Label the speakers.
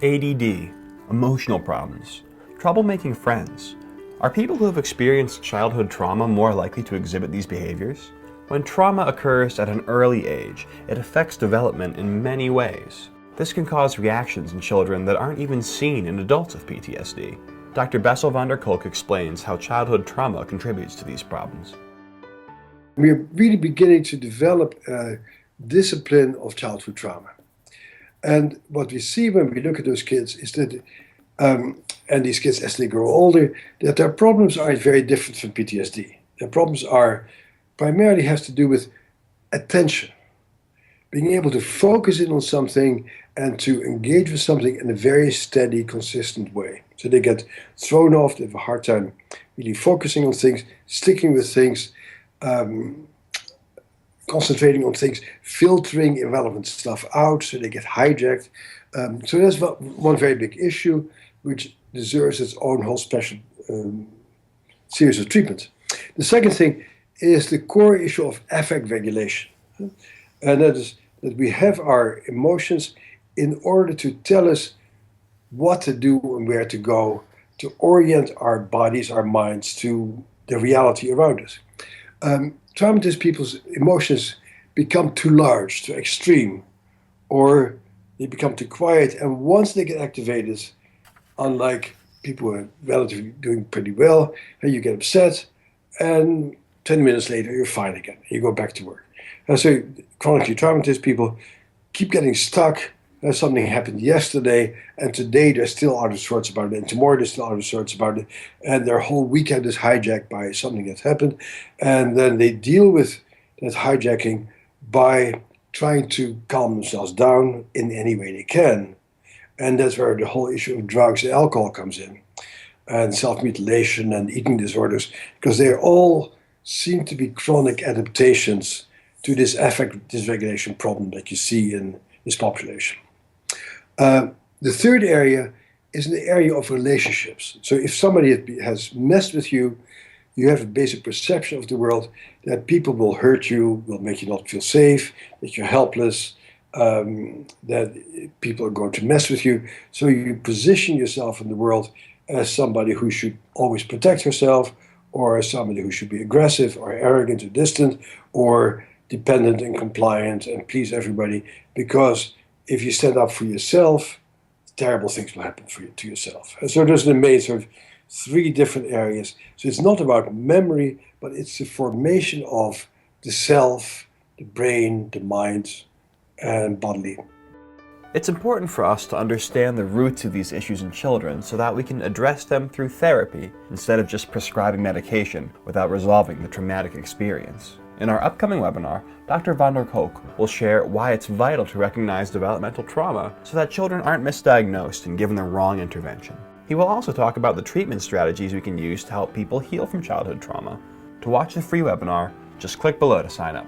Speaker 1: ADD, emotional problems, trouble making friends. Are people who have experienced childhood trauma more likely to exhibit these behaviors? When trauma occurs at an early age, it affects development in many ways. This can cause reactions in children that aren't even seen in adults with PTSD. Dr. Bessel Kolk explains how childhood trauma contributes to these problems.
Speaker 2: We are really beginning to develop a discipline of childhood trauma. And what we see when we look at those kids is that, and these kids as they grow older, that their problems are very different from PTSD. Their problems are primarily has to do with attention, being able to focus in on something and to engage with something in a very steady, consistent way. So they get thrown off, they have a hard time really focusing on things, sticking with things, concentrating on things, filtering irrelevant stuff out, so they get hijacked. So that's one very big issue, which deserves its own whole special series of treatment. The second thing is the core issue of affect regulation. And that is that we have our emotions in order to tell us what to do and where to go, to orient our bodies, our minds to the reality around us. Traumatized people's emotions become too large, too extreme, or they become too quiet. And once they get activated, unlike people who are relatively doing pretty well, you get upset, and 10 minutes later you're fine again. You go back to work. And so chronically traumatized people keep getting stuck. Something happened yesterday, and today they're still out of sorts about it, and tomorrow they're still out of sorts about it, and their whole weekend is hijacked by something that happened, and then they deal with that hijacking by trying to calm themselves down in any way they can. And that's where the whole issue of drugs and alcohol comes in, and self-mutilation and eating disorders, because they all seem to be chronic adaptations to this affect dysregulation problem that you see in this population. The third area is in the area of relationships. So if somebody has messed with you, you have a basic perception of the world that people will hurt you, will make you not feel safe, that you're helpless, that people are going to mess with you. So you position yourself in the world as somebody who should always protect herself, or as somebody who should be aggressive or arrogant or distant or dependent and compliant and please everybody, because if you stand up for yourself, terrible things will happen to yourself. And so there's the main sort of three different areas. So it's not about memory, but it's the formation of the self, the brain, the mind, and bodily.
Speaker 1: It's important for us to understand the roots of these issues in children so that we can address them through therapy instead of just prescribing medication without resolving the traumatic experience. In our upcoming webinar, Dr. Kolk will share why it's vital to recognize developmental trauma so that children aren't misdiagnosed and given the wrong intervention. He will also talk about the treatment strategies we can use to help people heal from childhood trauma. To watch the free webinar, just click below to sign up.